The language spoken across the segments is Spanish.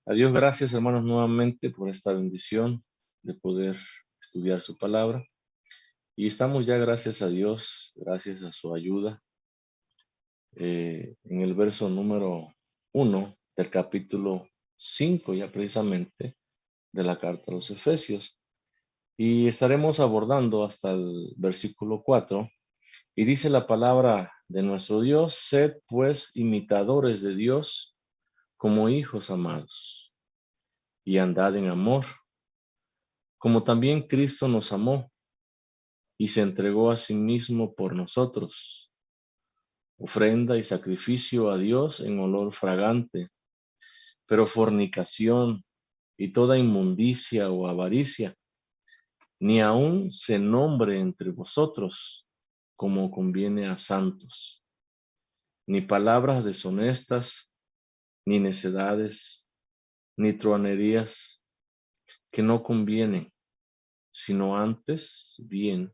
A Dios gracias, hermanos, nuevamente por esta bendición de poder estudiar su palabra. Y estamos ya, gracias a Dios, gracias a su ayuda, en el verso número 1 del capítulo 5, ya precisamente, de la carta a los Efesios. Y estaremos abordando hasta el versículo 4. Y dice la palabra de nuestro Dios: sed pues imitadores de Dios como hijos amados, y andad en amor, como también Cristo nos amó y se entregó a sí mismo por nosotros, ofrenda y sacrificio a Dios en olor fragante. Pero fornicación y toda inmundicia o avaricia, ni aun se nombre entre vosotros, como conviene a santos, ni palabras deshonestas, ni necedades, ni truanerías, que no convienen, sino antes bien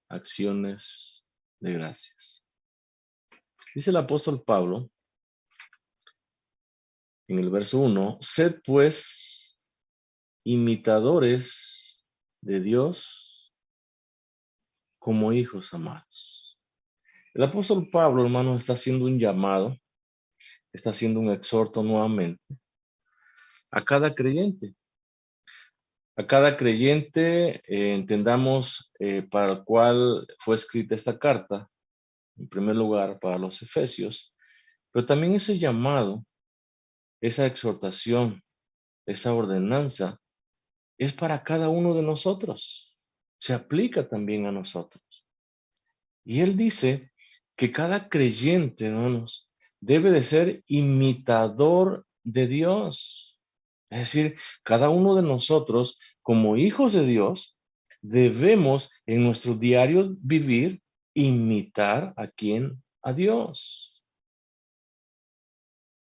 acciones de gracias. Dice el apóstol Pablo en el verso 1: sed pues imitadores de Dios como hijos amados. El apóstol Pablo, hermanos, está haciendo un llamado, está haciendo un exhorto nuevamente a cada creyente. A cada creyente, entendamos para el cual fue escrita esta carta, en primer lugar para los Efesios, pero también ese llamado, esa exhortación, esa ordenanza es para cada uno de nosotros. Se aplica también a nosotros. Y él dice que cada creyente, hermanos, debe de ser imitador de Dios. Es decir, cada uno de nosotros, como hijos de Dios, debemos en nuestro diario vivir imitar a quién, a Dios.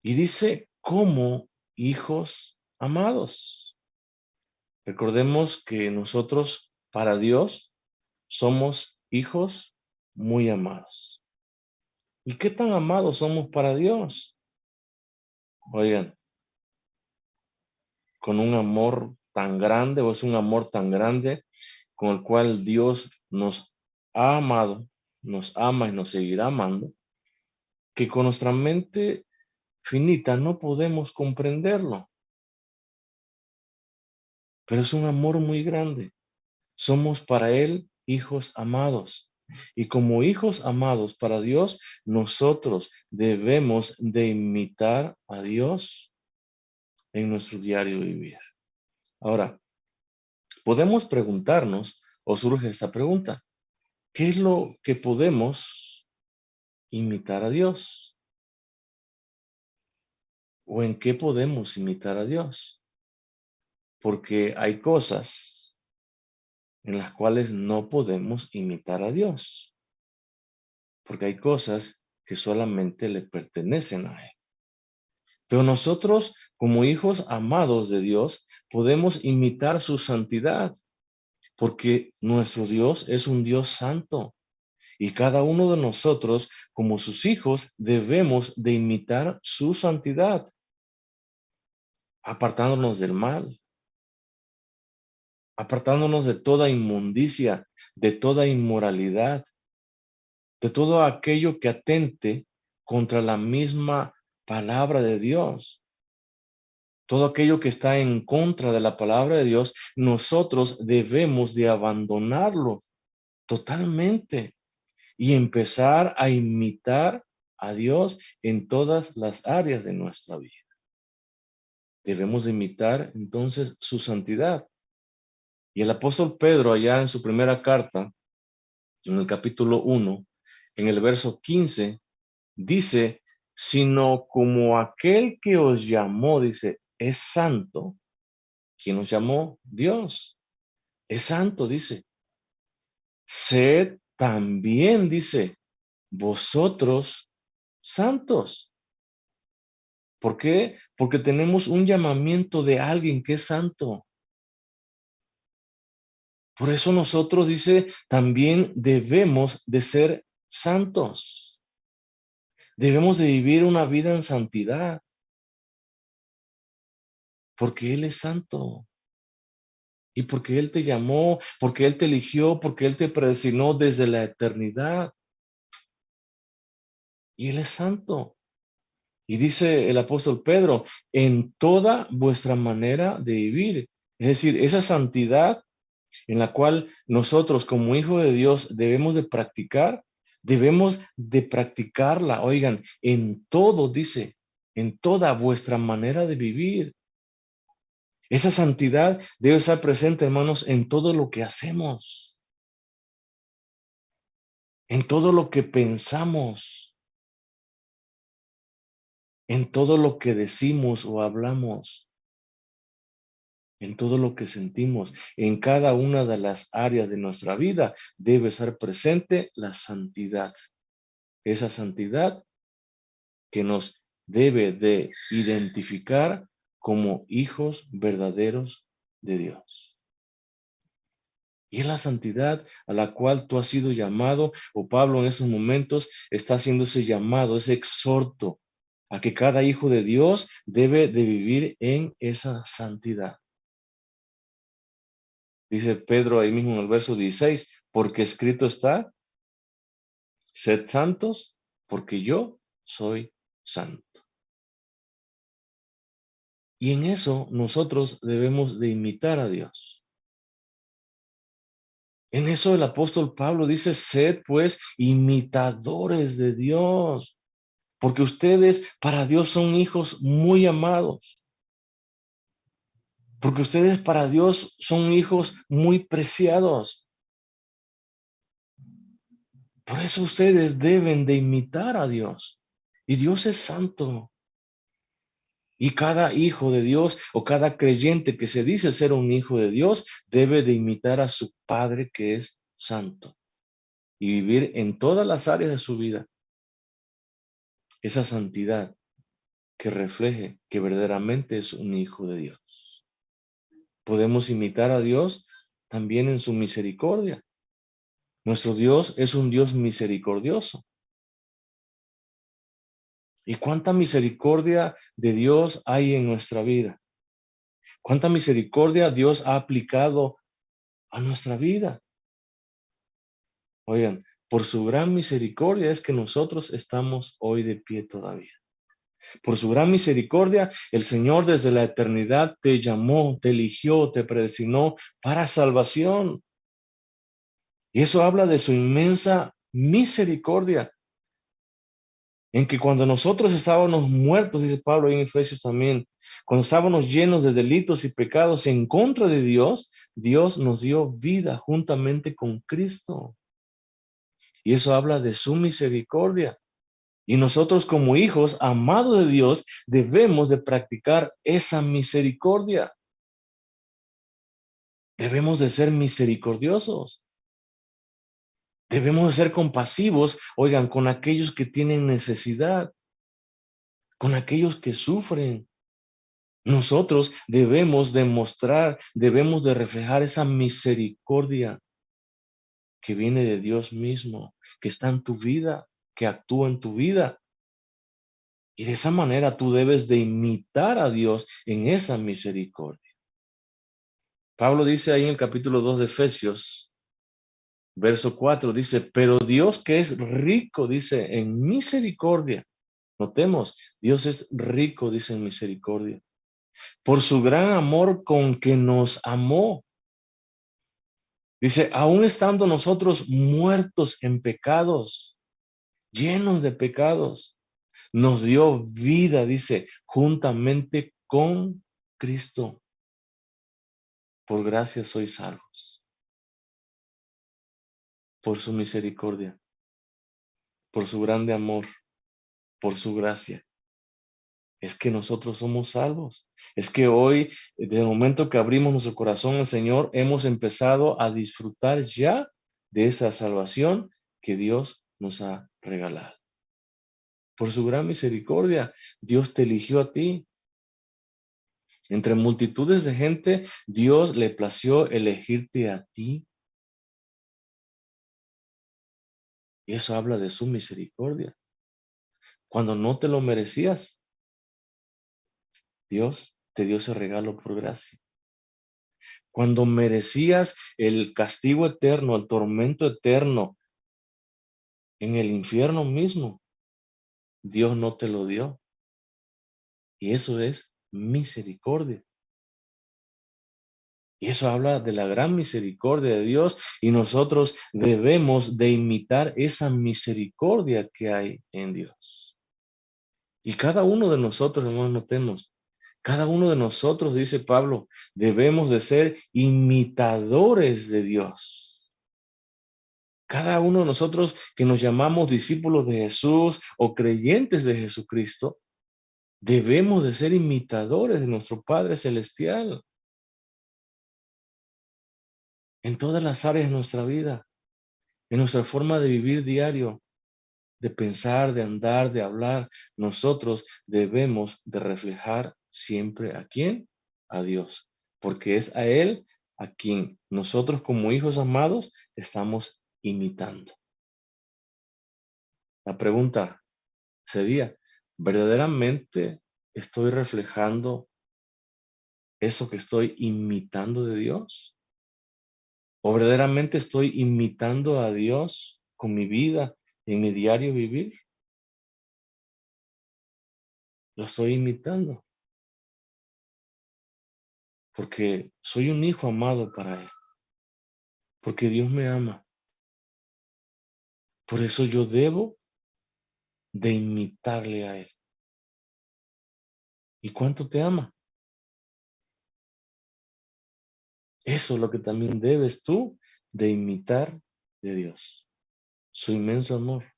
Y dice, como hijos amados. Recordemos que nosotros, para Dios, somos hijos muy amados. ¿Y qué tan amados somos para Dios? Oigan, con un amor tan grande, o es un amor tan grande con el cual Dios nos ha amado, nos ama y nos seguirá amando, que con nuestra mente finita no podemos comprenderlo, pero es un amor muy grande. Somos para Él hijos amados. Y como hijos amados para Dios, nosotros debemos de imitar a Dios en nuestro diario vivir. Ahora, podemos preguntarnos, o surge esta pregunta: ¿qué es lo que podemos imitar a Dios? ¿O en qué podemos imitar a Dios? Porque hay cosas en las cuales no podemos imitar a Dios, porque hay cosas que solamente le pertenecen a Él. Pero nosotros, como hijos amados de Dios, podemos imitar su santidad, porque nuestro Dios es un Dios santo. Y cada uno de nosotros, como sus hijos, debemos de imitar su santidad, apartándonos del mal, apartándonos de toda inmundicia, de toda inmoralidad, de todo aquello que atente contra la misma palabra de Dios. Todo aquello que está en contra de la palabra de Dios, nosotros debemos de abandonarlo totalmente y empezar a imitar a Dios en todas las áreas de nuestra vida. Debemos de imitar entonces su santidad. Y el apóstol Pedro, allá en su primera carta, en el capítulo 1, en el verso 15, dice: sino como aquel que os llamó, dice, es santo. ¿Quién nos llamó? Dios. Es santo, dice. Sed también, dice, vosotros santos. ¿Por qué? Porque tenemos un llamamiento de alguien que es santo. Por eso nosotros, dice, también debemos de ser santos. Debemos de vivir una vida en santidad. Porque Él es santo. Y porque Él te llamó, porque Él te eligió, porque Él te predestinó desde la eternidad. Y Él es santo. Y dice el apóstol Pedro, en toda vuestra manera de vivir. Es decir, esa santidad en la cual nosotros como hijos de Dios debemos de practicarla, oigan, en todo, dice, en toda vuestra manera de vivir. Esa santidad debe estar presente, hermanos, en todo lo que hacemos, en todo lo que pensamos, en todo lo que decimos o hablamos, en todo lo que sentimos, en cada una de las áreas de nuestra vida debe estar presente la santidad. Esa santidad que nos debe de identificar como hijos verdaderos de Dios. Y es la santidad a la cual tú has sido llamado, o Pablo en esos momentos está haciendo ese llamado, ese exhorto a que cada hijo de Dios debe de vivir en esa santidad. Dice Pedro ahí mismo en el verso 16, porque escrito está, sed santos, porque yo soy santo. Y en eso nosotros debemos de imitar a Dios. En eso el apóstol Pablo dice, sed pues imitadores de Dios, porque ustedes para Dios son hijos muy amados, porque ustedes para Dios son hijos muy preciados. Por eso ustedes deben de imitar a Dios. Y Dios es santo. Y cada hijo de Dios o cada creyente que se dice ser un hijo de Dios debe de imitar a su Padre que es santo y vivir en todas las áreas de su vida esa santidad que refleje que verdaderamente es un hijo de Dios. Podemos imitar a Dios también en su misericordia. Nuestro Dios es un Dios misericordioso. ¿Y cuánta misericordia de Dios hay en nuestra vida? ¿Cuánta misericordia Dios ha aplicado a nuestra vida? Oigan, por su gran misericordia es que nosotros estamos hoy de pie todavía. Por su gran misericordia, el Señor desde la eternidad te llamó, te eligió, te predestinó para salvación. Y eso habla de su inmensa misericordia, en que cuando nosotros estábamos muertos, dice Pablo en Efesios también, cuando estábamos llenos de delitos y pecados en contra de Dios, Dios nos dio vida juntamente con Cristo. Y eso habla de su misericordia. Y nosotros como hijos amados de Dios debemos de practicar esa misericordia. Debemos de ser misericordiosos. Debemos de ser compasivos, oigan, con aquellos que tienen necesidad, con aquellos que sufren. Nosotros debemos demostrar, debemos de reflejar esa misericordia que viene de Dios mismo, que está en tu vida, que actúa en tu vida. Y de esa manera tú debes de imitar a Dios en esa misericordia. Pablo dice ahí en el capítulo 2 de Efesios, verso 4, dice, pero Dios que es rico, dice, en misericordia. Notemos, Dios es rico, dice, en misericordia. Por su gran amor con que nos amó. Dice, aún estando nosotros muertos en pecados, llenos de pecados, nos dio vida, dice, juntamente con Cristo. Por gracia sois salvos. Por su misericordia, por su grande amor, por su gracia. Es que nosotros somos salvos. Es que hoy, desde el momento que abrimos nuestro corazón al Señor, hemos empezado a disfrutar ya de esa salvación que Dios nos ha regalado. Por su gran misericordia, Dios te eligió a ti. Entre multitudes de gente, Dios le plació elegirte a ti. Y eso habla de su misericordia. Cuando no te lo merecías, Dios te dio ese regalo por gracia. Cuando merecías el castigo eterno, el tormento eterno en el infierno mismo, Dios no te lo dio. Y eso es misericordia. Y eso habla de la gran misericordia de Dios y nosotros debemos de imitar esa misericordia que hay en Dios. Y cada uno de nosotros, hermanos, notemos, cada uno de nosotros, dice Pablo, debemos de ser imitadores de Dios. Cada uno de nosotros que nos llamamos discípulos de Jesús o creyentes de Jesucristo, debemos de ser imitadores de nuestro Padre Celestial en todas las áreas de nuestra vida, en nuestra forma de vivir diario, de pensar, de andar, de hablar. Nosotros debemos de reflejar siempre ¿a quién? A Dios, porque es a Él a quien nosotros como hijos amados estamos imitando. La pregunta sería, ¿verdaderamente estoy reflejando eso que estoy imitando de Dios? ¿O verdaderamente estoy imitando a Dios con mi vida, en mi diario vivir? Lo estoy imitando porque soy un hijo amado para Él, porque Dios me ama. Por eso yo debo de imitarle a Él. ¿Y cuánto te ama? Eso es lo que también debes tú de imitar de Dios. Su inmenso amor,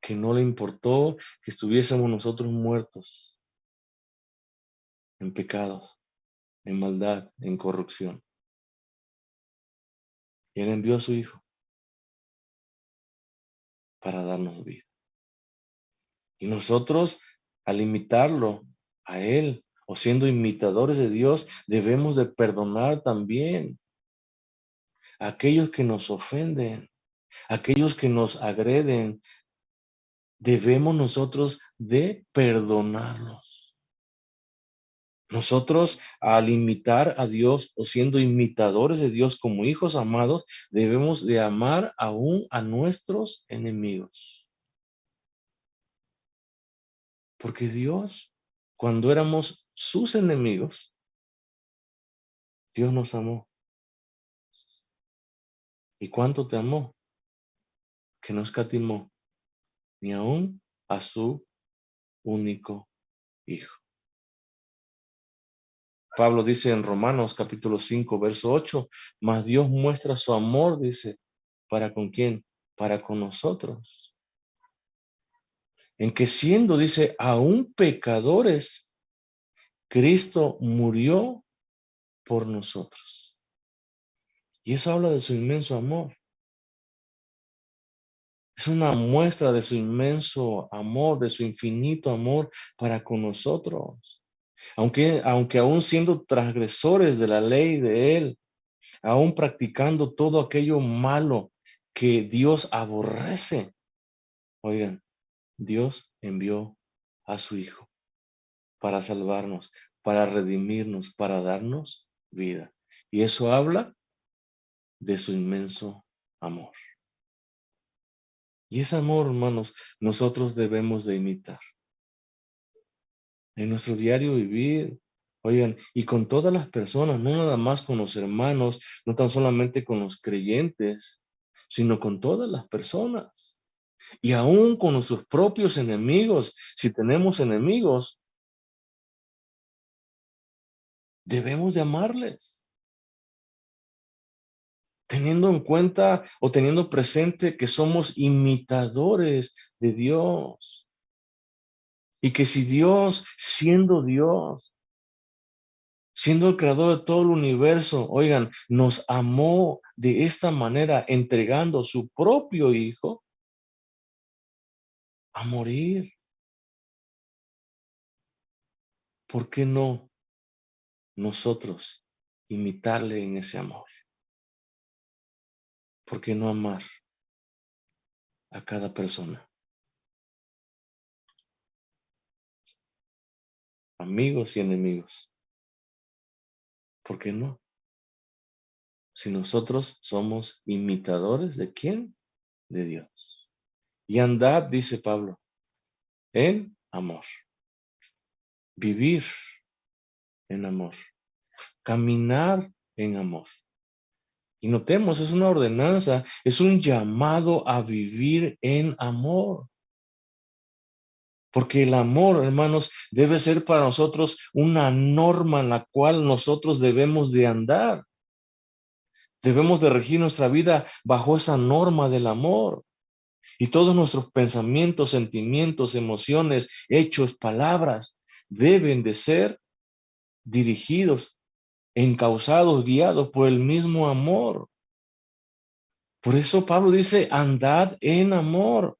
que no le importó que estuviésemos nosotros muertos en pecados, en maldad, en corrupción. Y Él envió a su Hijo para darnos vida. Y nosotros, al imitarlo a Él, o siendo imitadores de Dios, debemos de perdonar también a aquellos que nos ofenden, a aquellos que nos agreden. Debemos nosotros de perdonarlos. Nosotros, al imitar a Dios o siendo imitadores de Dios como hijos amados, debemos de amar aún a nuestros enemigos. Porque Dios, cuando éramos sus enemigos, Dios nos amó. ¿Y cuánto te amó? Que no escatimó ni aún a su único Hijo. Pablo dice en Romanos capítulo 5, verso 8, mas Dios muestra su amor, dice, ¿para con quién? Para con nosotros. En que siendo, dice, aún pecadores, Cristo murió por nosotros. Y eso habla de su inmenso amor. Es una muestra de su inmenso amor, de su infinito amor para con nosotros. Aunque aún siendo transgresores de la ley de Él, aún practicando todo aquello malo que Dios aborrece, oigan, Dios envió a su Hijo para salvarnos, para redimirnos, para darnos vida. Y eso habla de su inmenso amor. Y ese amor, hermanos, nosotros debemos de imitar en nuestro diario vivir. Oigan, y con todas las personas, no nada más con los hermanos, no tan solamente con los creyentes, sino con todas las personas. Y aún con nuestros propios enemigos, si tenemos enemigos, debemos de amarles, teniendo en cuenta o teniendo presente que somos imitadores de Dios. Y que si Dios, siendo el creador de todo el universo, oigan, nos amó de esta manera, entregando su propio Hijo a morir, ¿por qué no nosotros imitarle en ese amor? ¿Por qué no amar a cada persona? amigos y enemigos. ¿Por qué no? Si nosotros somos imitadores ¿de quién? De Dios. Y andad, dice Pablo, en amor. Vivir en amor. Caminar en amor. Y notemos, es una ordenanza, es un llamado a vivir en amor. Porque el amor, hermanos, debe ser para nosotros una norma en la cual nosotros debemos de andar. Debemos de regir nuestra vida bajo esa norma del amor. Y todos nuestros pensamientos, sentimientos, emociones, hechos, palabras deben de ser dirigidos, encausados, guiados por el mismo amor. Por eso Pablo dice, andad en amor.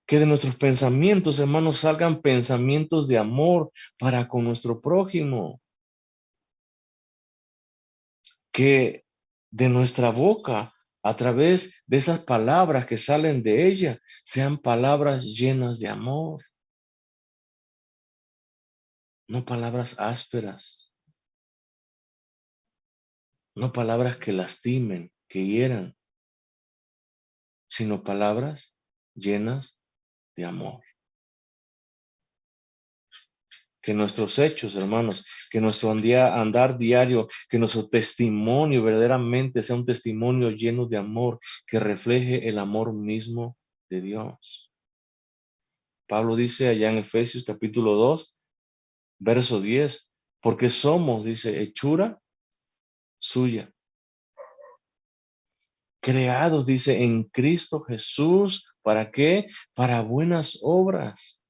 Que de nuestros pensamientos, hermanos, salgan pensamientos de amor para con nuestro prójimo. Que de nuestra boca, a través de esas palabras que salen de ella, sean palabras llenas de amor, no palabras ásperas, no palabras que lastimen, que hieran, sino palabras llenas de amor. Que nuestros hechos, hermanos, que nuestro andar diario, que nuestro testimonio verdaderamente sea un testimonio lleno de amor, que refleje el amor mismo de Dios. Pablo dice allá en Efesios capítulo 2, verso 10, porque somos, dice, hechura suya. Creados, dice, en Cristo Jesús. ¿Para qué? Para buenas obras.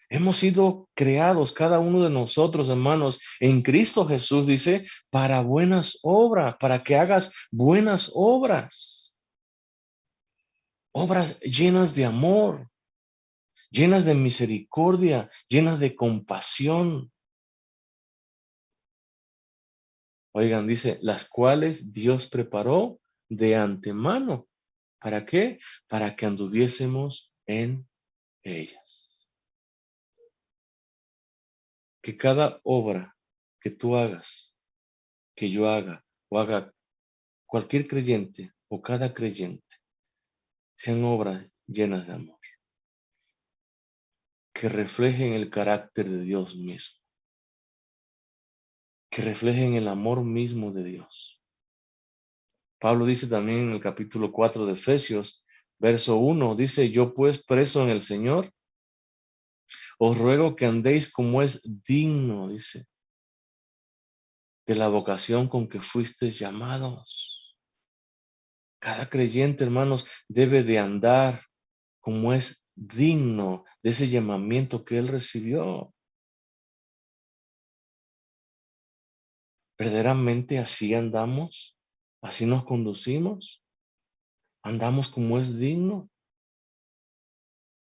Hemos sido creados, cada uno de nosotros, hermanos, en Cristo Jesús, dice, para buenas obras, para que hagas buenas obras. Obras llenas de amor, llenas de misericordia, llenas de compasión. Oigan, dice, las cuales Dios preparó de antemano. ¿Para qué? Para que anduviésemos en ellas. Que cada obra que tú hagas, que yo haga, o haga cualquier creyente o cada creyente, sean obras llenas de amor, que reflejen el carácter de Dios mismo, que reflejen el amor mismo de Dios. Pablo dice también en el capítulo 4 de Efesios, verso 1, dice, yo pues preso en el Señor, os ruego que andéis como es digno, dice, de la vocación con que fuisteis llamados. Cada creyente, hermanos, debe de andar como es digno de ese llamamiento que él recibió. ¿Verdaderamente así andamos? ¿Así nos conducimos? ¿Andamos como es digno?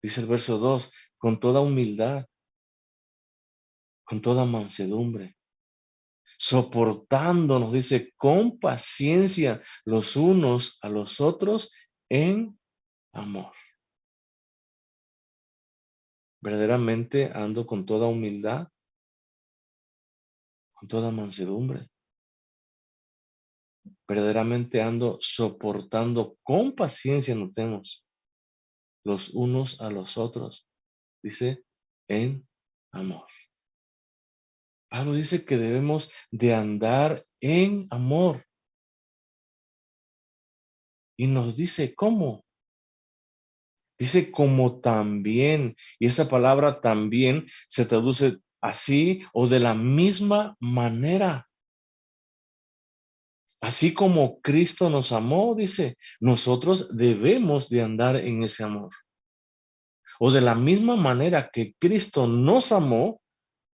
Dice el verso 2, con toda humildad, con toda mansedumbre, soportándonos, dice, con paciencia los unos a los otros en amor. Verdaderamente ando con toda humildad, con toda mansedumbre. Verdaderamente ando soportando con paciencia, notemos, los unos a los otros, dice, en amor. Pablo dice que debemos de andar en amor. Y nos dice cómo. Dice como también. Y esa palabra también se traduce así o de la misma manera. Así como Cristo nos amó, dice, nosotros debemos de andar en ese amor. O de la misma manera que Cristo nos amó,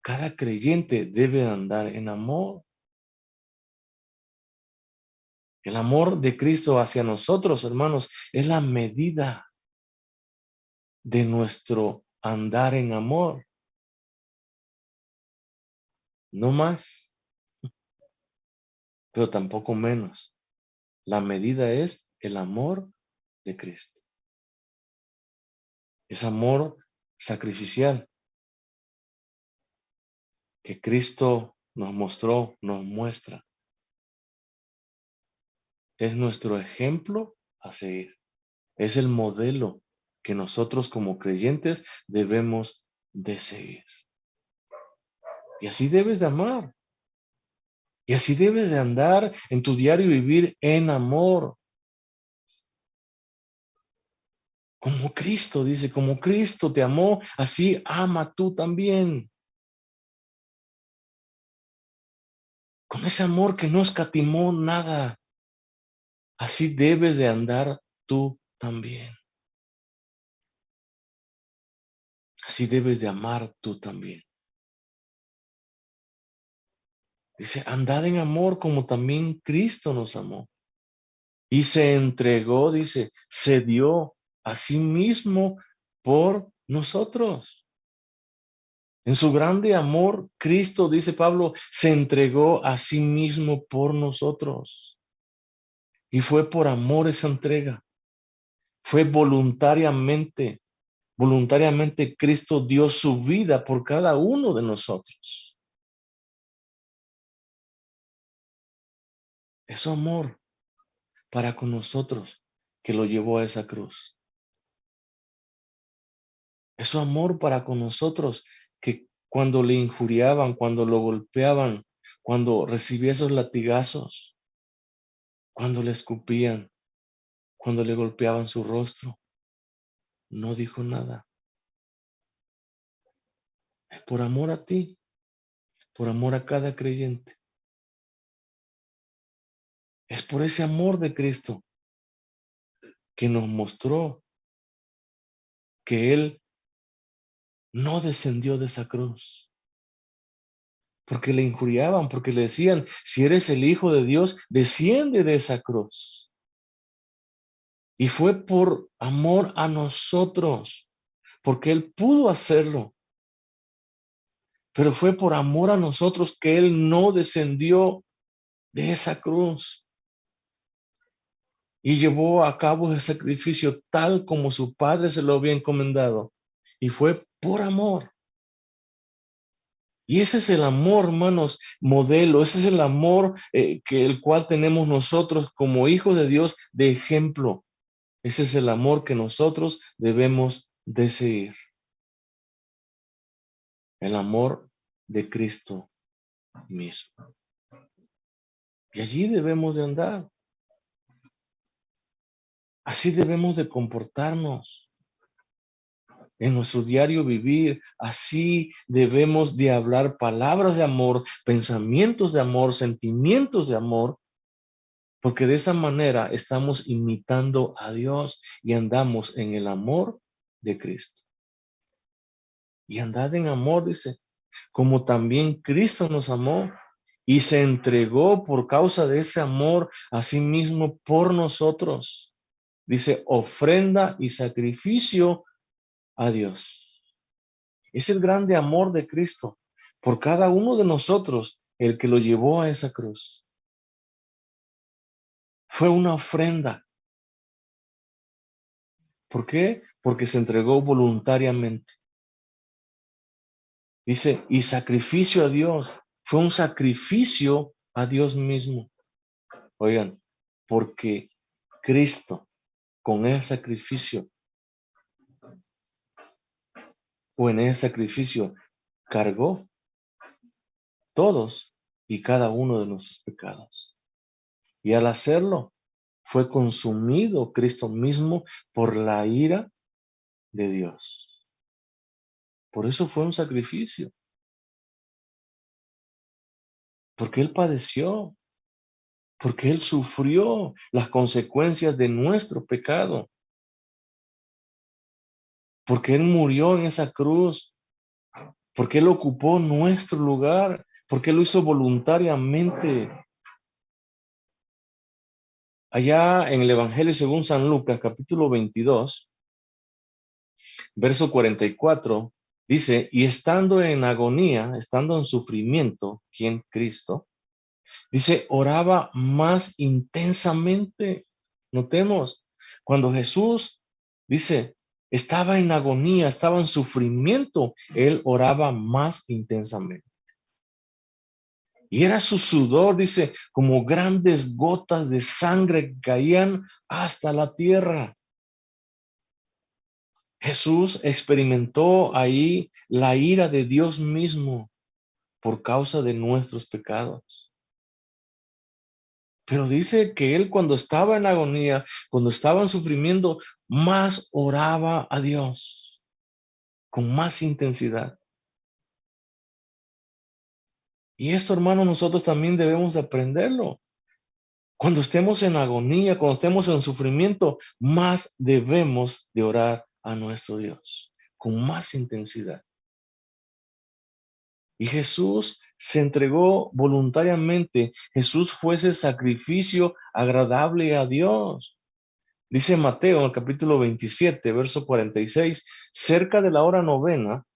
cada creyente debe andar en amor. El amor de Cristo hacia nosotros, hermanos, es la medida de nuestro andar en amor. No más, pero tampoco menos. La medida es el amor de Cristo. Es amor sacrificial. que Cristo nos mostró, nos muestra. Es nuestro ejemplo a seguir. Es el modelo que nosotros como creyentes debemos de seguir. Y así debes de amar. Y así debes de andar en tu diario vivir en amor. Como Cristo, dice, como Cristo te amó, así ama tú también. Con ese amor que no escatimó nada. Así debes de andar tú también. Así debes de amar tú también. Dice, andad en amor como también Cristo nos amó. Y se entregó, dice, se dio a sí mismo por nosotros. En su grande amor, Cristo, dice Pablo, se entregó a sí mismo por nosotros. Y fue por amor esa entrega. Fue voluntariamente. Voluntariamente Cristo dio su vida por cada uno de nosotros. Es su amor para con nosotros que lo llevó a esa cruz. Es su amor para con nosotros que cuando le injuriaban, cuando lo golpeaban, cuando recibía esos latigazos, cuando le escupían, cuando le golpeaban su rostro, no dijo nada. Es por amor a ti, por amor a cada creyente. Es por ese amor de Cristo que nos mostró que Él no descendió de esa cruz. Porque le injuriaban, porque le decían, si eres el Hijo de Dios, desciende de esa cruz. Y fue por amor a nosotros, porque Él pudo hacerlo. Pero fue por amor a nosotros que Él no descendió de esa cruz. Y llevó a cabo el sacrificio tal como su Padre se lo había encomendado. Y fue por amor. Y ese es el amor, hermanos, modelo. Ese es el amor que el cual tenemos nosotros como hijos de Dios de ejemplo. Ese es el amor que nosotros debemos de seguir. El amor de Cristo mismo. Y allí debemos de andar. Así debemos de comportarnos en nuestro diario vivir. Así debemos de hablar palabras de amor, pensamientos de amor, sentimientos de amor, porque de esa manera estamos imitando a Dios y andamos en el amor de Cristo. Y andad en amor, dice, como también Cristo nos amó y se entregó por causa de ese amor a sí mismo por nosotros. Dice, ofrenda y sacrificio a Dios. Es el grande amor de Cristo por cada uno de nosotros, el que lo llevó a esa cruz. Fue una ofrenda. ¿Por qué? Porque se entregó voluntariamente. Dice, y sacrificio a Dios. Fue un sacrificio a Dios mismo. Oigan, porque Cristo con ese sacrificio o en ese sacrificio cargó todos y cada uno de nuestros pecados. Y al hacerlo, fue consumido Cristo mismo por la ira de Dios. Por eso fue un sacrificio. Porque Él padeció, porque Él sufrió las consecuencias de nuestro pecado. Porque Él murió en esa cruz, porque Él ocupó nuestro lugar, porque Él lo hizo voluntariamente. Allá en el Evangelio según San Lucas, capítulo 22, verso 44, dice, y estando en agonía, estando en sufrimiento, ¿quién? Cristo, dice, oraba más intensamente. Notemos, cuando Jesús, dice, estaba en agonía, estaba en sufrimiento, Él oraba más intensamente. Y era su sudor, dice, como grandes gotas de sangre que caían hasta la tierra. Jesús experimentó ahí la ira de Dios mismo por causa de nuestros pecados. Pero dice que él cuando estaba en agonía, cuando estaba en sufrimiento, más oraba a Dios con más intensidad. Y esto, hermano, nosotros también debemos de aprenderlo. Cuando estemos en agonía, cuando estemos en sufrimiento, más debemos de orar a nuestro Dios con más intensidad. Y Jesús se entregó voluntariamente. Jesús fue ese sacrificio agradable a Dios. Dice Mateo en el capítulo 27, verso 46, cerca de la hora novena,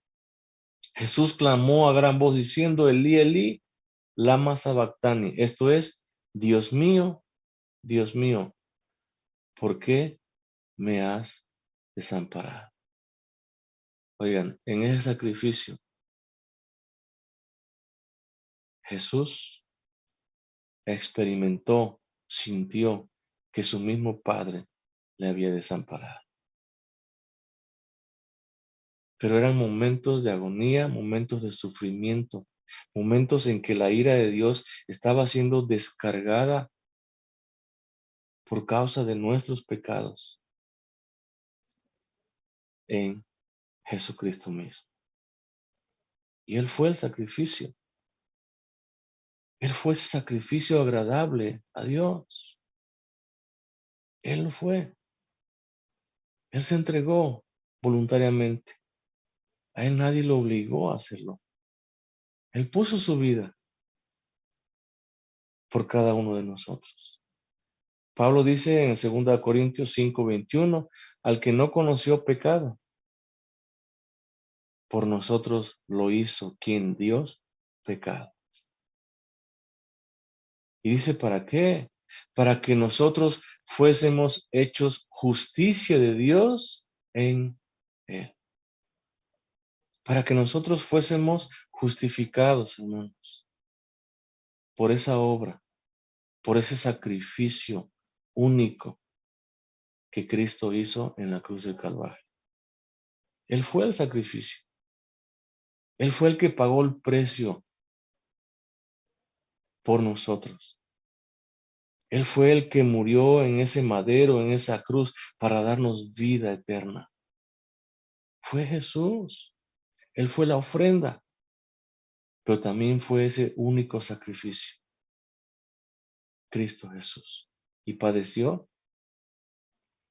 Jesús clamó a gran voz diciendo, Elí, Elí, lama sabactani. Esto es, Dios mío, ¿por qué me has desamparado? Oigan, en ese sacrificio, Jesús experimentó, sintió que su mismo Padre le había desamparado. Pero eran momentos de agonía, momentos de sufrimiento, momentos en que la ira de Dios estaba siendo descargada por causa de nuestros pecados en Jesucristo mismo. Y Él fue el sacrificio. Él fue ese sacrificio agradable a Dios. Él lo fue. Él se entregó voluntariamente. A Él nadie lo obligó a hacerlo. Él puso su vida por cada uno de nosotros. Pablo dice en 2 Corintios 5:21, al que no conoció pecado, por nosotros lo hizo, quien Dios pecado. Y dice, ¿para qué? Para que nosotros fuésemos hechos justicia de Dios en Él. Para que nosotros fuésemos justificados, hermanos, por esa obra, por ese sacrificio único que Cristo hizo en la cruz del Calvario. Él fue el sacrificio. Él fue el que pagó el precio por nosotros. Él fue el que murió en ese madero, en esa cruz, para darnos vida eterna. Fue Jesús. Él fue la ofrenda, pero también fue ese único sacrificio. Cristo Jesús. Y padeció,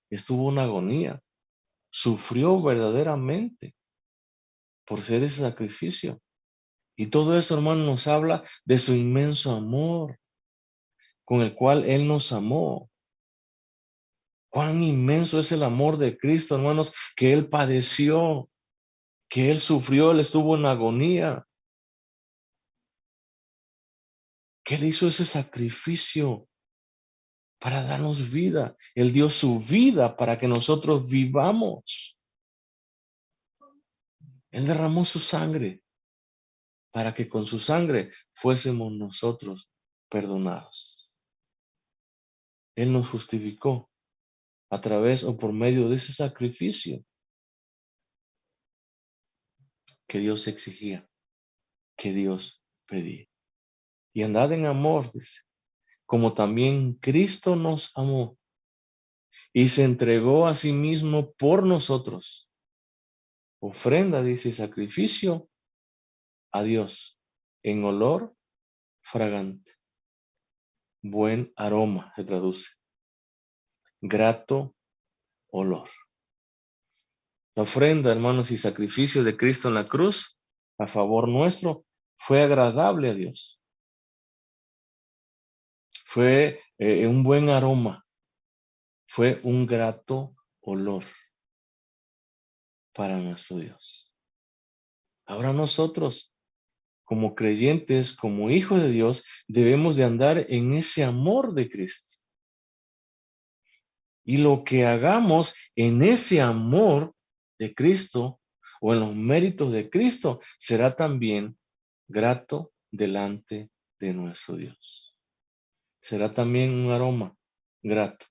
estuvo en agonía, sufrió verdaderamente por ser ese sacrificio. Y todo eso, hermano, nos habla de su inmenso amor con el cual Él nos amó. Cuán inmenso es el amor de Cristo, hermanos, que Él padeció, que Él sufrió, Él estuvo en agonía, que Él hizo ese sacrificio para darnos vida. Él dio su vida para que nosotros vivamos. Él derramó su sangre para que con su sangre fuésemos nosotros perdonados. Él nos justificó a través o por medio de ese sacrificio que Dios exigía, que Dios pedía. Y andad en amor, dice, como también Cristo nos amó y se entregó a sí mismo por nosotros. Ofrenda, dice, sacrificio a Dios en olor fragante. Buen aroma, se traduce. Grato olor. La ofrenda, hermanos, y sacrificio de Cristo en la cruz a favor nuestro fue agradable a Dios. Fue un buen aroma. Fue un grato olor para nuestro Dios. Ahora nosotros, como creyentes, como hijos de Dios, debemos de andar en ese amor de Cristo. Y lo que hagamos en ese amor de Cristo o en los méritos de Cristo será también grato delante de nuestro Dios. Será también un aroma grato.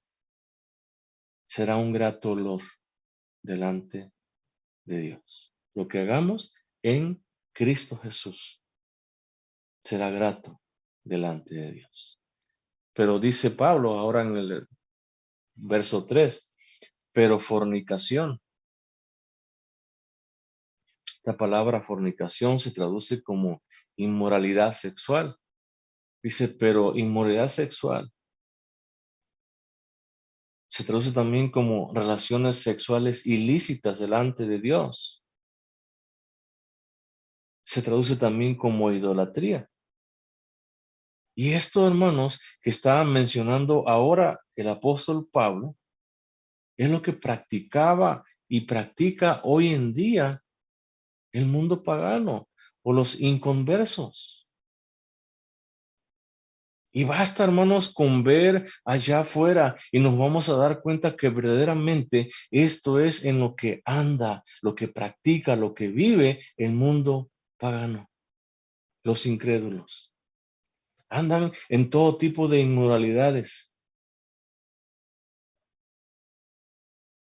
Será un grato olor delante de Dios. Lo que hagamos en Cristo Jesús será grato delante de Dios. Pero dice Pablo ahora en el verso 3, pero fornicación. Esta palabra fornicación se traduce como inmoralidad sexual. Dice, pero inmoralidad sexual se traduce también como relaciones sexuales ilícitas delante de Dios. Se traduce también como idolatría. Y esto, hermanos, que está mencionando ahora el apóstol Pablo, es lo que practicaba y practica hoy en día el mundo pagano o los inconversos. Y basta, hermanos, con ver allá afuera y nos vamos a dar cuenta que verdaderamente esto es en lo que anda, lo que practica, lo que vive el mundo pagano, los incrédulos. Andan en todo tipo de inmoralidades.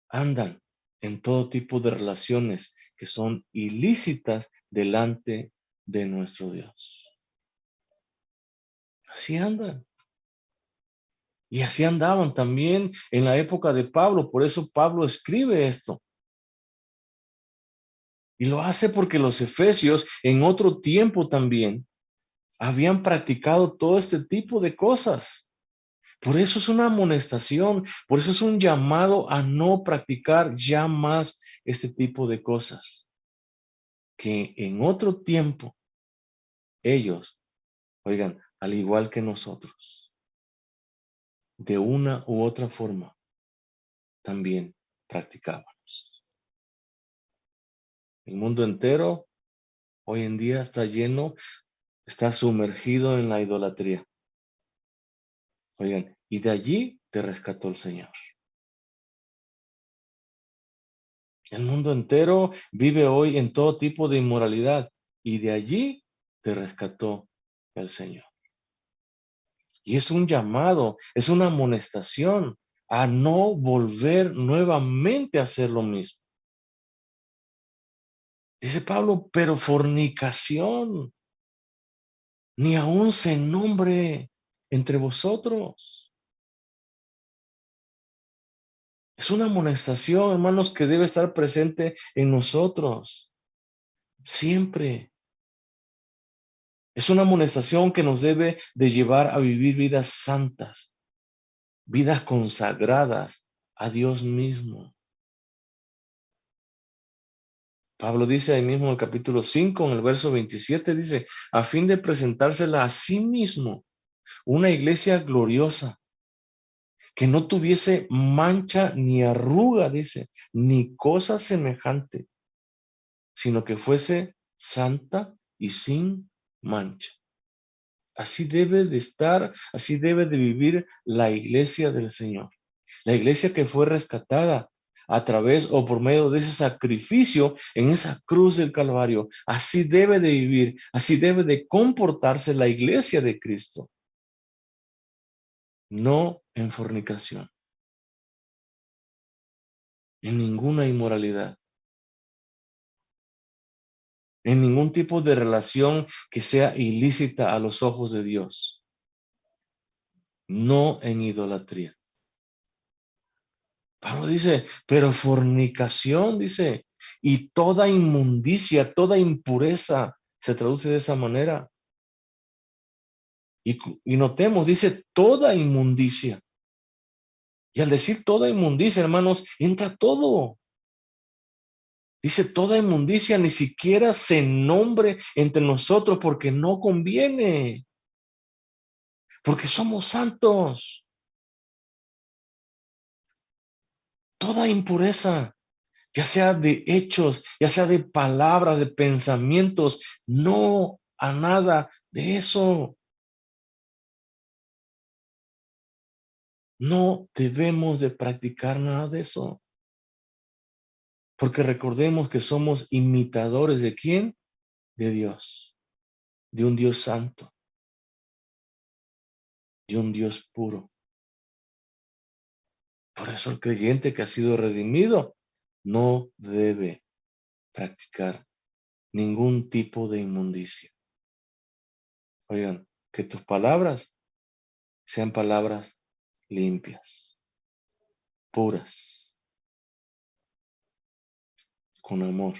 Andan en todo tipo de relaciones que son ilícitas delante de nuestro Dios. Así andan. Y así andaban también en la época de Pablo. Por eso Pablo escribe esto. Y lo hace porque los efesios en otro tiempo también habían practicado todo este tipo de cosas. Por eso es una amonestación, por eso es un llamado a no practicar ya más este tipo de cosas. Que en otro tiempo ellos, oigan, al igual que nosotros, de una u otra forma, también practicábamos. El mundo entero hoy en día está lleno, está sumergido en la idolatría. Oigan, y de allí te rescató el Señor. El mundo entero vive hoy en todo tipo de inmoralidad y de allí te rescató el Señor. Y es un llamado, es una amonestación a no volver nuevamente a hacer lo mismo. Dice Pablo, pero fornicación, ni aún se nombre entre vosotros. Es una amonestación, hermanos, que debe estar presente en nosotros. Siempre. Es una amonestación que nos debe de llevar a vivir vidas santas, vidas consagradas a Dios mismo. Pablo dice ahí mismo en el capítulo 5, en el verso 27, dice, a fin de presentársela a sí mismo, una iglesia gloriosa, que no tuviese mancha ni arruga, dice, ni cosa semejante, sino que fuese santa y sin mancha. Así debe de estar, así debe de vivir la iglesia del Señor. La iglesia que fue rescatada a través o por medio de ese sacrificio en esa cruz del Calvario. Así debe de vivir, así debe de comportarse la iglesia de Cristo. No en fornicación, en ninguna inmoralidad, en ningún tipo de relación que sea ilícita a los ojos de Dios. No en idolatría. Pablo dice, pero fornicación, dice, y toda inmundicia, toda impureza, se traduce de esa manera. Y notemos, dice toda inmundicia. Y al decir toda inmundicia, hermanos, entra todo. Dice toda inmundicia, ni siquiera se nombre entre nosotros porque no conviene. Porque somos santos. Toda impureza, ya sea de hechos, ya sea de palabras, de pensamientos, no a nada de eso. No debemos de practicar nada de eso. Porque recordemos que somos imitadores de ¿quién? De Dios, de un Dios santo. de un Dios puro. Por eso el creyente que ha sido redimido no debe practicar ningún tipo de inmundicia. Oigan, que tus palabras sean palabras limpias, puras, con amor.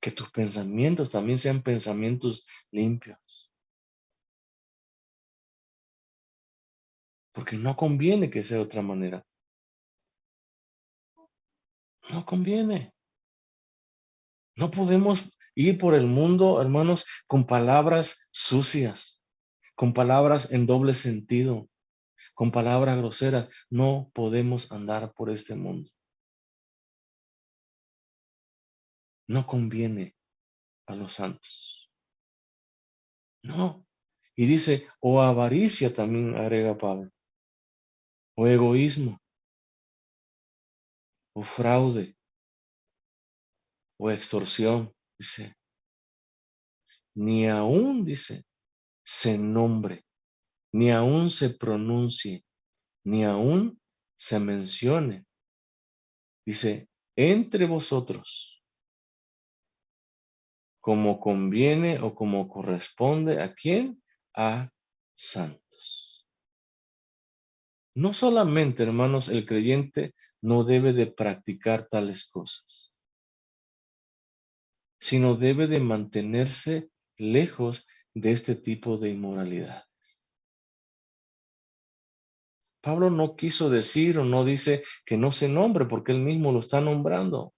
Que tus pensamientos también sean pensamientos limpios. Porque no conviene que sea de otra manera. No conviene. No podemos ir por el mundo, hermanos, con palabras sucias, con palabras en doble sentido, con palabras groseras. No podemos andar por este mundo. No conviene a los santos. No. Y dice, o avaricia también agrega Pablo, o egoísmo, o fraude, o extorsión. Dice, ni aún, dice, se nombre, ni aún se pronuncie, ni aún se mencione. Dice, entre vosotros, como conviene o como corresponde a quién, a santos. No solamente, hermanos, el creyente no debe de practicar tales cosas, sino debe de mantenerse lejos de este tipo de inmoralidad. Pablo no quiso decir o no dice que no se nombre porque él mismo lo está nombrando.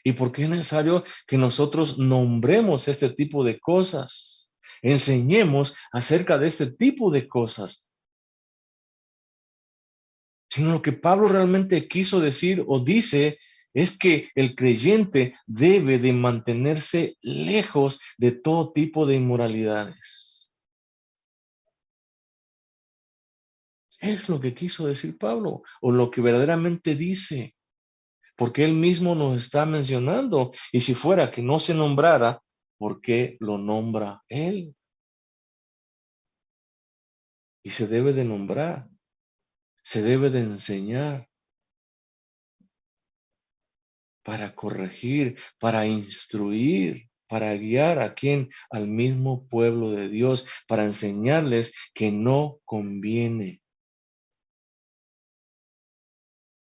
¿Y por qué es necesario que nosotros nombremos este tipo de cosas? Enseñemos acerca de este tipo de cosas. Sino lo que Pablo realmente quiso decir o dice es que el creyente debe de mantenerse lejos de todo tipo de inmoralidades. Es lo que quiso decir Pablo o lo que verdaderamente dice. Porque él mismo nos está mencionando. Y si fuera que no se nombrara, ¿por qué lo nombra él? Y se debe de nombrar, se debe de enseñar para corregir, para instruir, para guiar a quien, al mismo pueblo de Dios, para enseñarles que no conviene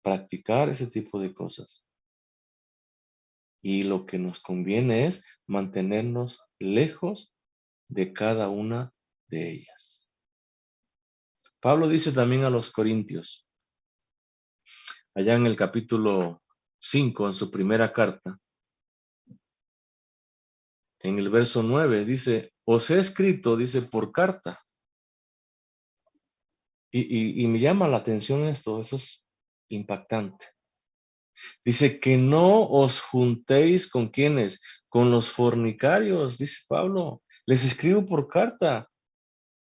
practicar ese tipo de cosas. Y lo que nos conviene es mantenernos lejos de cada una de ellas. Pablo dice también a los corintios, allá en el capítulo 5, en su primera carta, en el verso 9, dice, os he escrito, dice, por carta. Y me llama la atención esto, eso es impactante. Dice que no os juntéis con quienes, con los fornicarios, dice Pablo. Les escribo por carta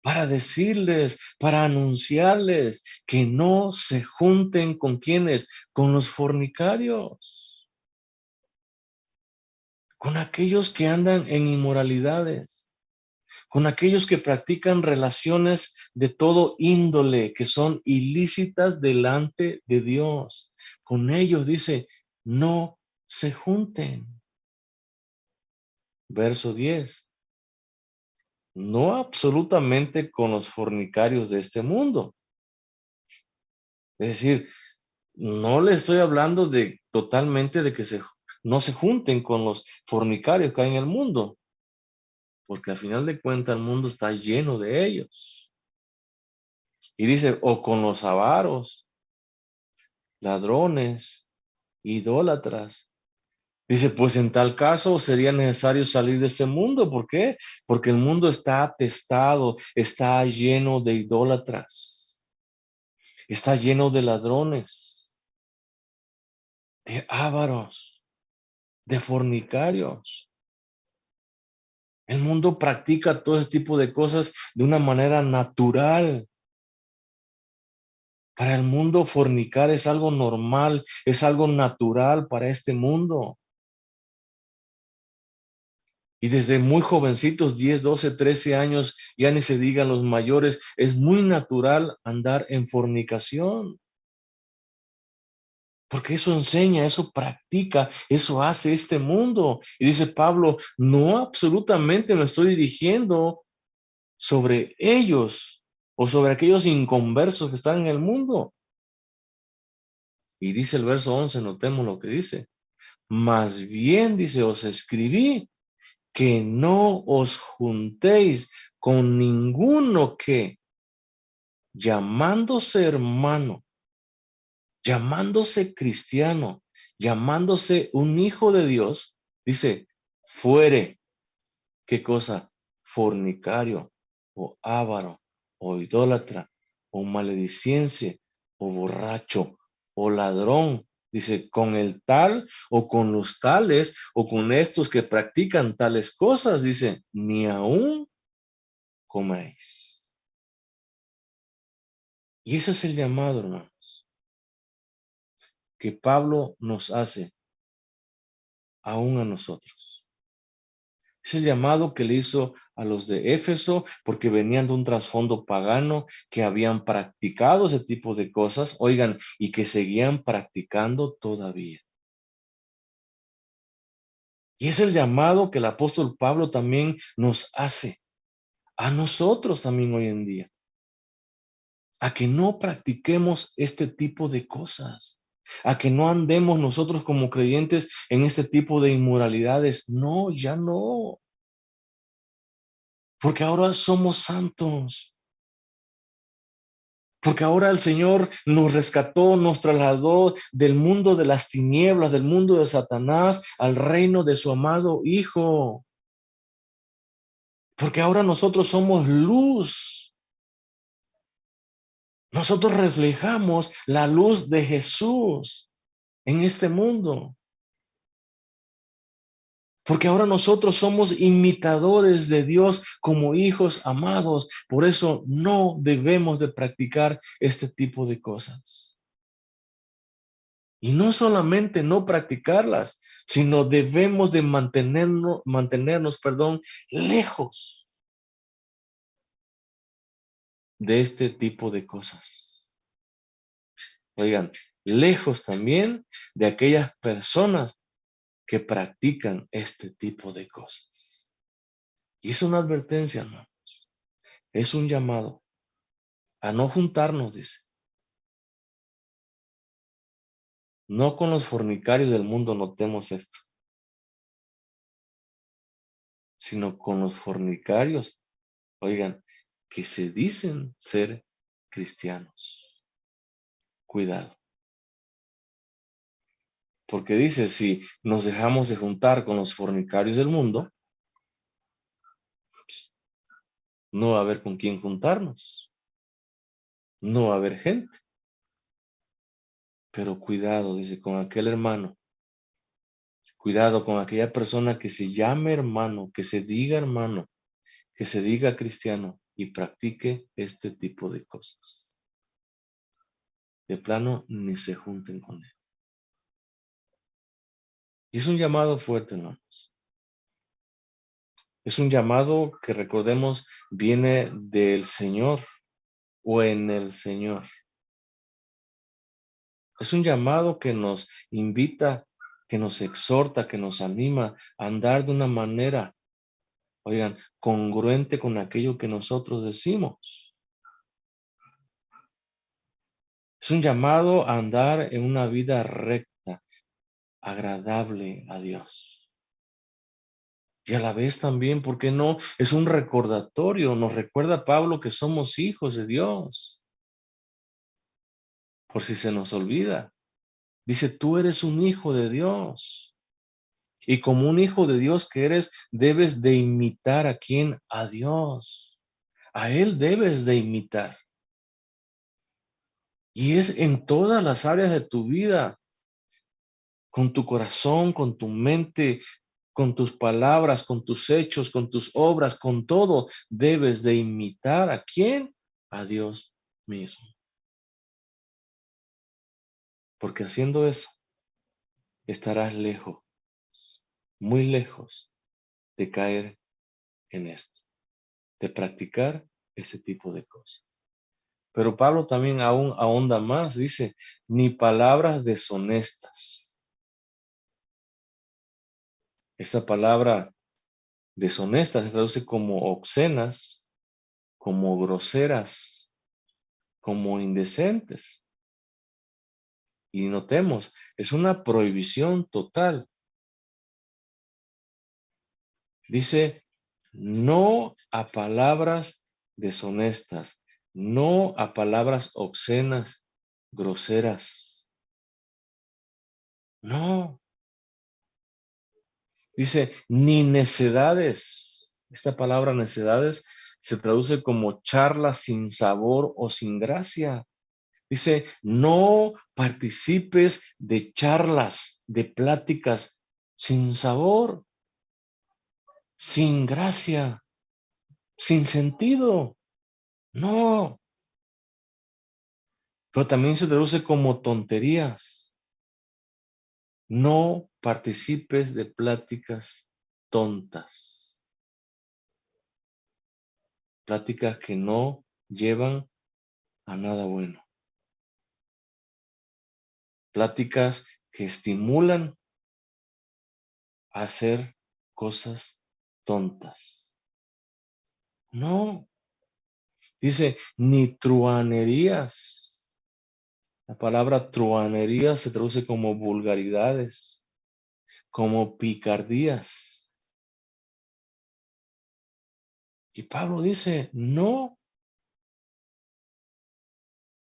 para decirles, para anunciarles que no se junten con quienes, con los fornicarios, con aquellos que andan en inmoralidades, con aquellos que practican relaciones de todo índole que son ilícitas delante de Dios. Con ellos dice, no se junten. Verso 10. No absolutamente con los fornicarios de este mundo. Es decir, no le estoy hablando de totalmente de que no se junten con los fornicarios que hay en el mundo, porque al final de cuentas el mundo está lleno de ellos. Y dice, o con los avaros, ladrones, idólatras. Dice, pues en tal caso sería necesario salir de este mundo. ¿Por qué? Porque el mundo está atestado, está lleno de idólatras, está lleno de ladrones, de ávaros, de fornicarios. El mundo practica todo ese tipo de cosas de una manera natural. Para el mundo fornicar es algo normal, es algo natural para este mundo. Y desde muy jovencitos, 10, 12, 13 años, ya ni se digan los mayores, es muy natural andar en fornicación. Porque eso enseña, eso practica, eso hace este mundo. Y dice Pablo, no absolutamente me estoy dirigiendo sobre ellos o sobre aquellos inconversos que están en el mundo. Y dice el verso 11, notemos lo que dice. Más bien, dice, os escribí que no os juntéis con ninguno que, llamándose hermano, llamándose cristiano, llamándose un hijo de Dios, dice, fuere, ¿qué cosa? Fornicario, o avaro, o idólatra, o malediciense, o borracho, o ladrón. Dice, con el tal o con los tales o con estos que practican tales cosas, dice, ni aún comáis. Y ese es el llamado, hermano, que Pablo nos hace aún a nosotros. Es el llamado que le hizo a los de Éfeso porque venían de un trasfondo pagano que habían practicado ese tipo de cosas, oigan, y que seguían practicando todavía. Y es el llamado que el apóstol Pablo también nos hace a nosotros también hoy en día, a que no practiquemos este tipo de cosas, a que no andemos nosotros como creyentes en este tipo de inmoralidades. No, ya no, porque ahora somos santos. Porque ahora el Señor nos rescató, nos trasladó del mundo de las tinieblas, del mundo de Satanás, al reino de su amado Hijo. Porque ahora nosotros somos luz. Nosotros reflejamos la luz de Jesús en este mundo. Porque ahora nosotros somos imitadores de Dios como hijos amados. Por eso no debemos de practicar este tipo de cosas. Y no solamente no practicarlas, sino debemos de mantenernos, lejos de este tipo de cosas. Oigan, lejos también de aquellas personas que practican este tipo de cosas. Y es una advertencia, ¿no? Es un llamado a no juntarnos, dice. No con los fornicarios del mundo notemos esto, sino con los fornicarios, oigan, que se dicen ser cristianos. Cuidado. Porque dice, si nos dejamos de juntar con los fornicarios del mundo, no va a haber con quién juntarnos. No va a haber gente. Pero cuidado, dice, con aquel hermano. Cuidado con aquella persona que se llame hermano, que se diga hermano, que se diga cristiano y practique este tipo de cosas. De plano, ni se junten con él. Y es un llamado fuerte, hermanos. Es un llamado que recordemos viene del Señor o en el Señor. Es un llamado que nos invita, que nos exhorta, que nos anima a andar de una manera, oigan, congruente con aquello que nosotros decimos. Es un llamado a andar en una vida recta, agradable a Dios. Y a la vez también, ¿por qué no? Es un recordatorio, nos recuerda Pablo que somos hijos de Dios, por si se nos olvida. Dice, tú eres un hijo de Dios. Y como un hijo de Dios que eres, debes de imitar a quién? A Dios. A Él debes de imitar. Y es en todas las áreas de tu vida, con tu corazón, con tu mente, con tus palabras, con tus hechos, con tus obras, con todo, debes de imitar a quién? A Dios mismo. Porque haciendo eso, estarás lejos, muy lejos de caer en esto, de practicar ese tipo de cosas. Pero Pablo también aún ahonda más, dice, ni palabras deshonestas. Esta palabra deshonesta se traduce como obscenas, como groseras, como indecentes. Y notemos, es una prohibición total. Dice, no a palabras deshonestas, no a palabras obscenas, groseras. No. Dice, ni necedades. Esta palabra necedades se traduce como charla sin sabor o sin gracia. Dice, no participes de charlas, de pláticas sin sabor, sin gracia, sin sentido. No, pero también se traduce como tonterías. No participes de pláticas tontas, pláticas que no llevan a nada bueno, pláticas que estimulan a hacer cosas tontas. No, dice, ni truanerías. La palabra truanería se traduce como vulgaridades, como picardías. Y Pablo dice, no,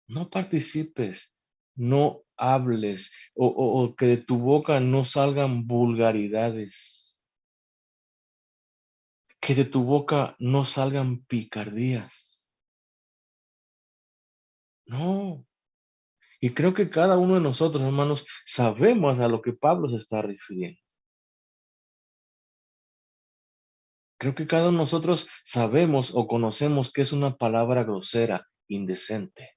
no participes, no hables o que de tu boca no salgan vulgaridades, que de tu boca no salgan picardías. No. Y creo que cada uno de nosotros, hermanos, sabemos a lo que Pablo se está refiriendo. Creo que cada uno de nosotros sabemos o conocemos que es una palabra grosera, indecente.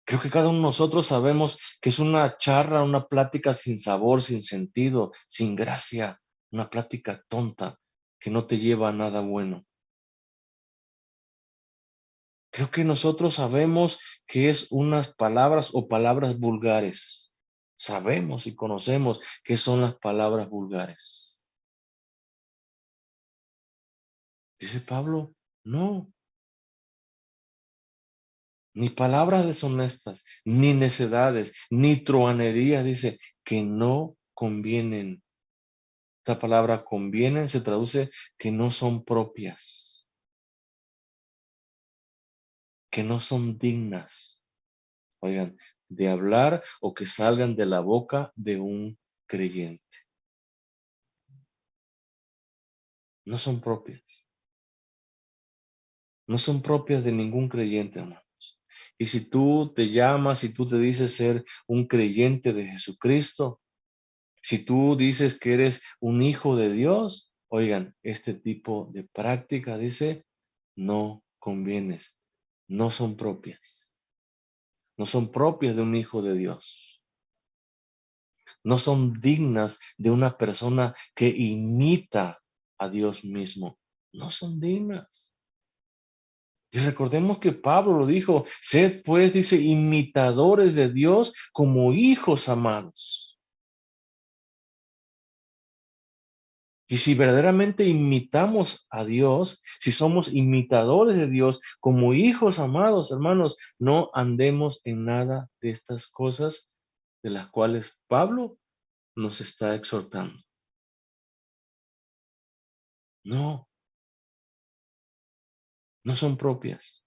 Creo que cada uno de nosotros sabemos que es una charla, una plática sin sabor, sin sentido, sin gracia, una plática tonta que no te lleva a nada bueno. Creo que nosotros sabemos que es unas palabras o palabras vulgares. Sabemos y conocemos qué son las palabras vulgares. Dice Pablo, no, ni palabras deshonestas, ni necedades, ni truanerías, dice, que no convienen. Esta palabra convienen se traduce que no son propias, que no son dignas, oigan, de hablar o que salgan de la boca de un creyente. No son propias. No son propias de ningún creyente, hermanos. Y si tú te llamas, si tú te dices ser un creyente de Jesucristo, si tú dices que eres un hijo de Dios, oigan, este tipo de práctica dice, no convienes, no son propias. No son propias de un hijo de Dios. No son dignas de una persona que imita a Dios mismo. No son dignas. Y recordemos que Pablo lo dijo, sed pues, dice, imitadores de Dios como hijos amados. Y si verdaderamente imitamos a Dios, si somos imitadores de Dios como hijos amados, hermanos, no andemos en nada de estas cosas de las cuales Pablo nos está exhortando. No, no son propias.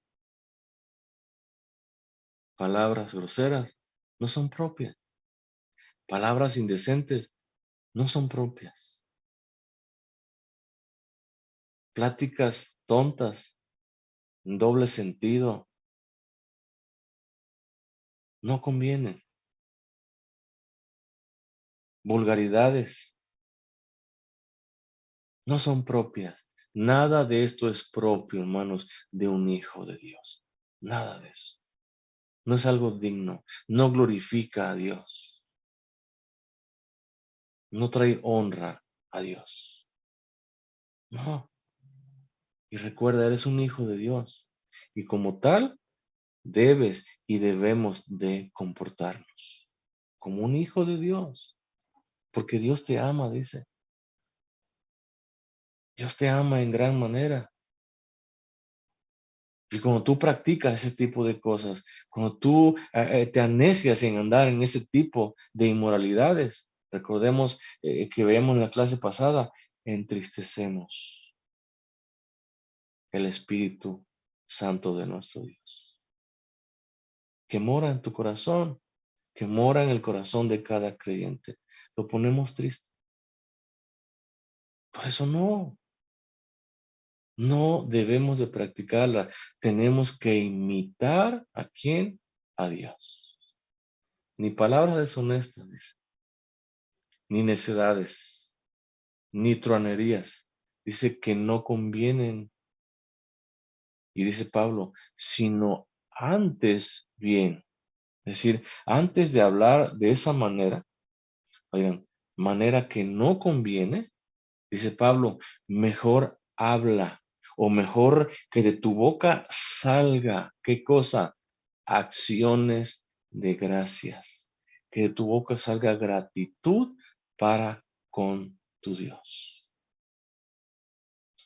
Palabras groseras no son propias. Palabras indecentes no son propias. Pláticas tontas, en doble sentido, no convienen. Vulgaridades no son propias. Nada de esto es propio, hermanos, de un hijo de Dios. Nada de eso. No es algo digno. No glorifica a Dios. No trae honra a Dios. No. Y recuerda, eres un hijo de Dios. Y como tal, debes y debemos de comportarnos como un hijo de Dios. Porque Dios te ama, dice. Dios te ama en gran manera. Y cuando tú practicas ese tipo de cosas, cuando tú te anecias en andar en ese tipo de inmoralidades, recordemos que veíamos en la clase pasada, entristecemos el Espíritu Santo de nuestro Dios, que mora en tu corazón, que mora en el corazón de cada creyente. Lo ponemos triste. Por eso no debemos de practicarla. Tenemos que imitar a quién, a Dios. Ni palabras deshonestas, dice, ni necedades, ni truanerías. Dice que no convienen. Y dice Pablo, sino antes bien. Es decir, antes de hablar de esa manera, oigan, manera que no conviene, dice Pablo, mejor habla o mejor que de tu boca salga, ¿qué cosa? Acciones de gracias. Que de tu boca salga gratitud para con tu Dios.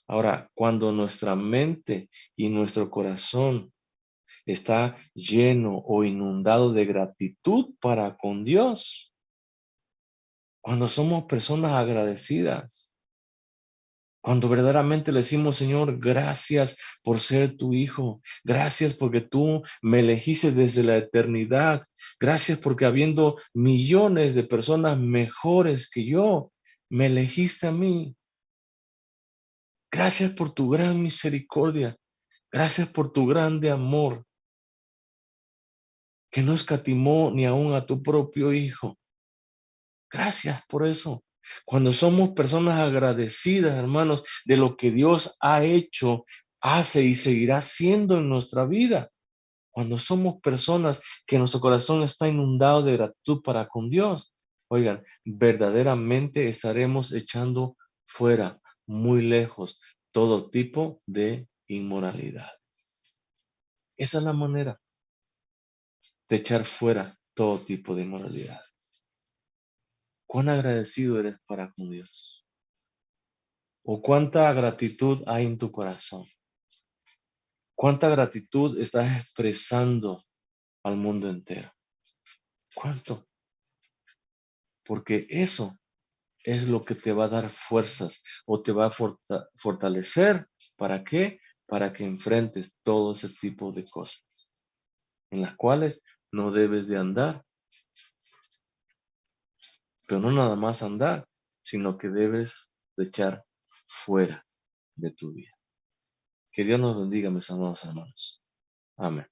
Ahora, cuando nuestra mente y nuestro corazón está lleno o inundado de gratitud para con Dios, cuando somos personas agradecidas, cuando verdaderamente le decimos, Señor, gracias por ser tu hijo. Gracias porque tú me elegiste desde la eternidad. Gracias porque habiendo millones de personas mejores que yo, me elegiste a mí. Gracias por tu gran misericordia. Gracias por tu grande amor que no escatimó ni aún a tu propio hijo. Gracias por eso. Cuando somos personas agradecidas, hermanos, de lo que Dios ha hecho, hace y seguirá haciendo en nuestra vida. Cuando somos personas que nuestro corazón está inundado de gratitud para con Dios, oigan, verdaderamente estaremos echando fuera, muy lejos, todo tipo de inmoralidad. Esa es la manera de echar fuera todo tipo de inmoralidad. ¿Cuán agradecido eres para con Dios? ¿O cuánta gratitud hay en tu corazón? ¿Cuánta gratitud estás expresando al mundo entero? ¿Cuánto? Porque eso es lo que te va a dar fuerzas o te va a fortalecer. ¿Para qué? Para que enfrentes todo ese tipo de cosas en las cuales no debes de andar. Pero no nada más andar, sino que debes de echar fuera de tu vida. Que Dios nos bendiga, mis amados hermanos. Amén.